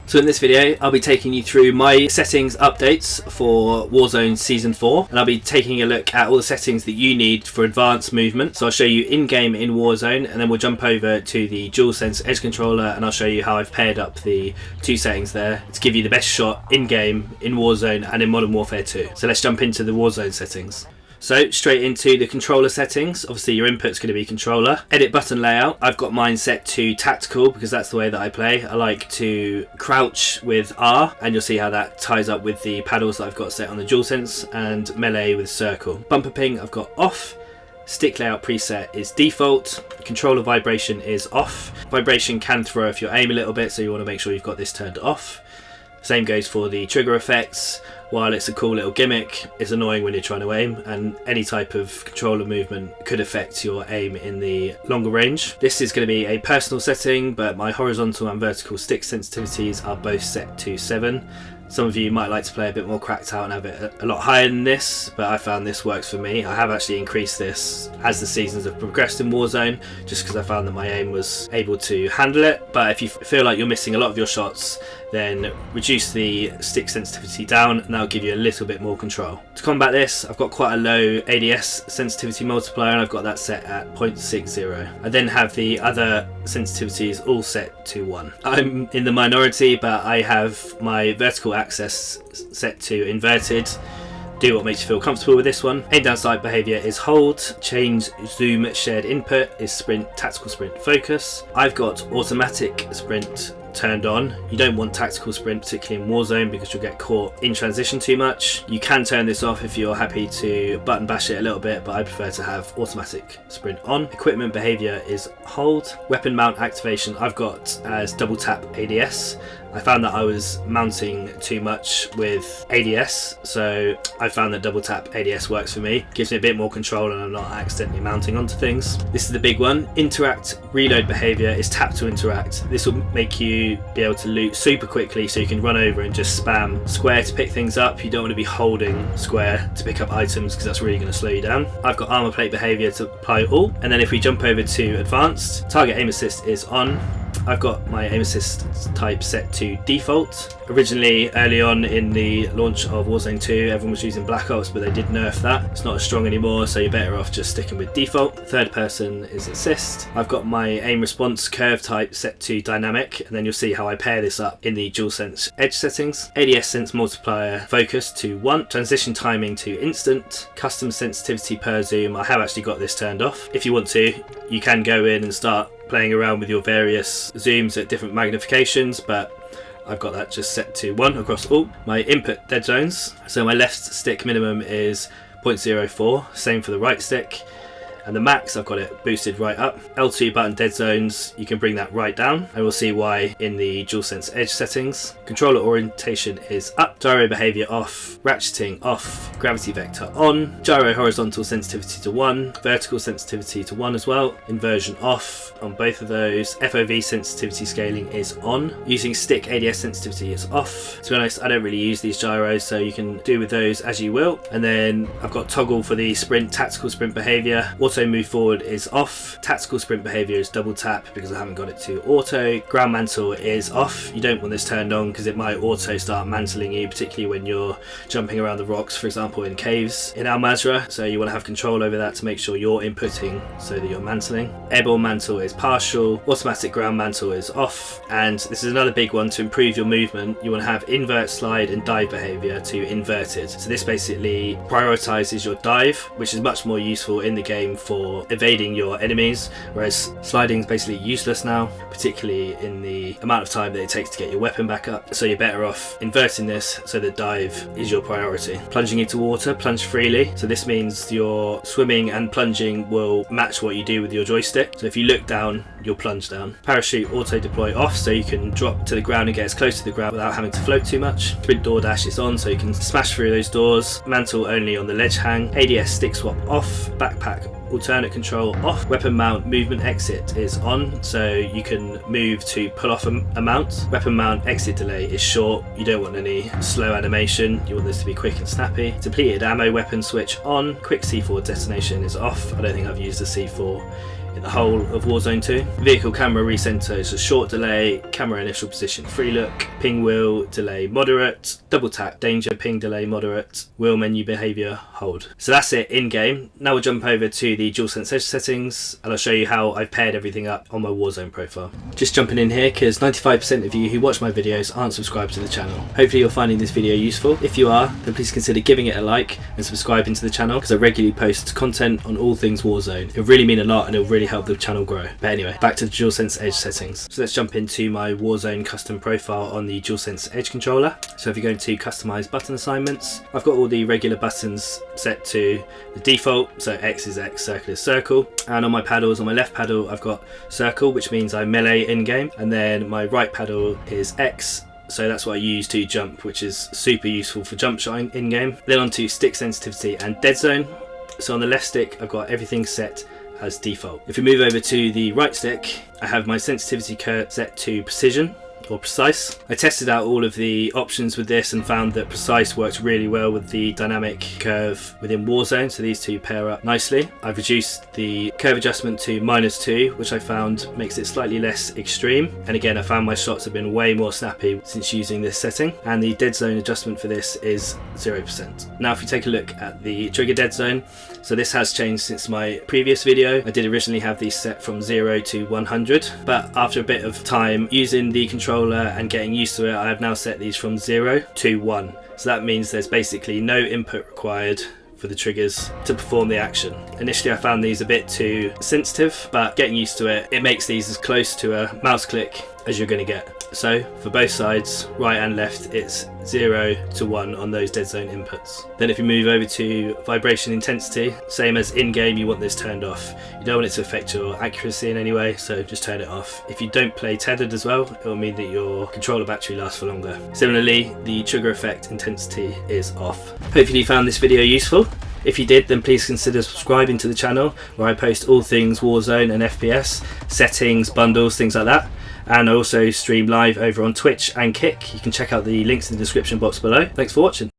So in this video I'll be taking you through my settings updates for Warzone Season 4, and I'll be taking a look at all the settings that you need for advanced movement. So I'll show you in-game in Warzone, and then we'll jump over to the Dualsense Edge controller and I'll show you how I've paired up the two settings there to give you the best shot in-game in Warzone and in Modern Warfare 2. So let's jump into the Warzone settings. So straight into the controller settings. Obviously your input's going to be controller. Edit button layout, I've got mine set to tactical because that's the way that I play. I like to crouch with R, and you'll see how that ties up with the paddles that I've got set on the Dualsense, and melee with circle. Bumper ping I've got off. Stick layout preset is default. Controller vibration is off. Vibration can throw off your aim a little bit, so you want to make sure you've got this turned off. Same goes for the trigger effects. While it's a cool little gimmick, it's annoying when you're trying to aim, and any type of controller movement could affect your aim in the longer range. This is going to be a personal setting, but my horizontal and vertical stick sensitivities are both set to 7. Some of you might like to play a bit more cracked out and have it a lot higher than this, but I found this works for me. I have actually increased this as the seasons have progressed in Warzone, just because I found that my aim was able to handle it. But if you feel like you're missing a lot of your shots, then reduce the stick sensitivity down, and that'll give you a little bit more control. To combat this, I've got quite a low ADS sensitivity multiplier, and I've got that set at 0.60. I then have the other sensitivities all set to 1. I'm in the minority, but I have my vertical axis set to inverted. Do what makes you feel comfortable with this one. Aim down sight behaviour is hold. Change zoom shared input is sprint, tactical sprint focus. I've got automatic sprint turned on. You don't want tactical sprint, particularly in Warzone, because you'll get caught in transition too much. You can turn this off if you're happy to button bash it a little bit, but I prefer to have automatic sprint on. Equipment behaviour is hold. Weapon mount activation I've got as double tap ADS. I found that I was mounting too much with ADS, so I found that double tap ADS works for me. Gives me a bit more control and I'm not accidentally mounting onto things. This is the big one. Interact reload behaviour is tap to interact. This will make you be able to loot super quickly, so you can run over and just spam square to pick things up. You don't want to be holding square to pick up items, because that's really going to slow you down. I've got armor plate behaviour to apply all, and then if we jump over to advanced, target aim assist is on. I've got my aim assist type set to default. Originally, early on in the launch of Warzone 2, everyone was using Black Ops, but they did nerf that. It's not as strong anymore, so you're better off just sticking with default. Third person is assist. I've got my aim response curve type set to dynamic, and then you'll see how I pair this up in the Dualsense edge settings. ADS sense multiplier focus to 1. Transition timing to instant. Custom sensitivity per zoom. I have actually got this turned off. If you want to, you can go in and start playing around with your various zooms at different magnifications, but I've got that just set to 1 across all. My input dead zones, so my left stick minimum is 0.04, same for the right stick, and the max I've got it boosted right up. L2 button dead zones, you can bring that right down, and we'll see why in the Dualsense edge settings. Controller orientation is up, gyro behaviour off, ratcheting off, gravity vector on, gyro horizontal sensitivity to 1, vertical sensitivity to 1 as well, inversion off on both of those. FOV sensitivity scaling is on. Using stick ADS sensitivity is off. To be honest, I don't really use these gyros, so you can do with those as you will. And then I've got toggle for the sprint, tactical sprint behaviour. Auto move forward is off. Tactical sprint behaviour is double tap because I haven't got it to auto. Ground mantle is off. You don't want this turned on because it might auto start mantling you, particularly when you're jumping around the rocks, for example in caves in our Mazrah. So you want to have control over that to make sure you're inputting so that you're mantling. Airborne mantle is partial. Automatic ground mantle is off. And this is another big one. To improve your movement, you want to have invert, slide and dive behaviour to inverted. So this basically prioritises your dive, which is much more useful in the game for evading your enemies, whereas sliding is basically useless now, particularly in the amount of time that it takes to get your weapon back up. So you're better off inverting this so that dive is your priority. Plunging into water, plunge freely. So this means your swimming and plunging will match what you do with your joystick. So if you look down, you'll plunge down. Parachute auto deploy off, so you can drop to the ground and get as close to the ground without having to float too much. Sprint door dash is on, so you can smash through those doors. Mantle only on the ledge hang. ADS stick swap off. Backpack alternate control off. Weapon mount movement exit is on, so you can move to pull off a mount. Weapon mount exit delay is short. You don't want any slow animation. You want this to be quick and snappy. Depleted ammo weapon switch on. Quick C4 detonation is off. I don't think I've used the C4 in the whole of Warzone 2. Vehicle camera recenter is a short delay, camera initial position free look, ping wheel delay moderate, double tap danger ping delay moderate, wheel menu behavior hold. So that's it in game. Now we'll jump over to the Dualsense Edge settings and I'll show you how I've paired everything up on my Warzone profile. Just jumping in here because 95% of you who watch my videos aren't subscribed to the channel. Hopefully you're finding this video useful. If you are, then please consider giving it a like and subscribing to the channel because I regularly post content on all things Warzone. It'll really mean a lot and it'll really help the channel grow. But anyway, back to the Dualsense Edge settings. So let's jump into my Warzone custom profile on the Dualsense Edge controller. So if you go into customize button assignments, I've got all the regular buttons set to the default. So X is X, circle is circle. And on my paddles, on my left paddle, I've got circle, which means I melee in game. And then my right paddle is X. So that's what I use to jump, which is super useful for jump shot in game. Then onto stick sensitivity and dead zone. So on the left stick, I've got everything set as default. If we move over to the right stick, I have my sensitivity curve set to precision or precise. I tested out all of the options with this and found that precise works really well with the dynamic curve within Warzone, so these two pair up nicely. I've reduced the curve adjustment to -2, which I found makes it slightly less extreme, and again I found my shots have been way more snappy since using this setting, and the dead zone adjustment for this is 0%. Now if you take a look at the trigger dead zone, so this has changed since my previous video. I did originally have these set from 0 to 100, but after a bit of time using the controller and getting used to it, I have now set these from 0 to 1. So that means there's basically no input required for the triggers to perform the action. Initially I found these a bit too sensitive, but getting used to it, it makes these as close to a mouse click as you're going to get. So for both sides, right and left, it's 0 to 1 on those dead zone inputs. Then if you move over to vibration intensity, same as in game, you want this turned off. You don't want it to affect your accuracy in any way, so just turn it off. If you don't play tethered as well, it will mean that your controller battery lasts for longer. Similarly, the trigger effect intensity is off. Hopefully you found this video useful. If you did, then please consider subscribing to the channel where I post all things Warzone and FPS, settings, bundles, things like that. And I also stream live over on Twitch and Kick. You can check out the links in the description box below. Thanks for watching.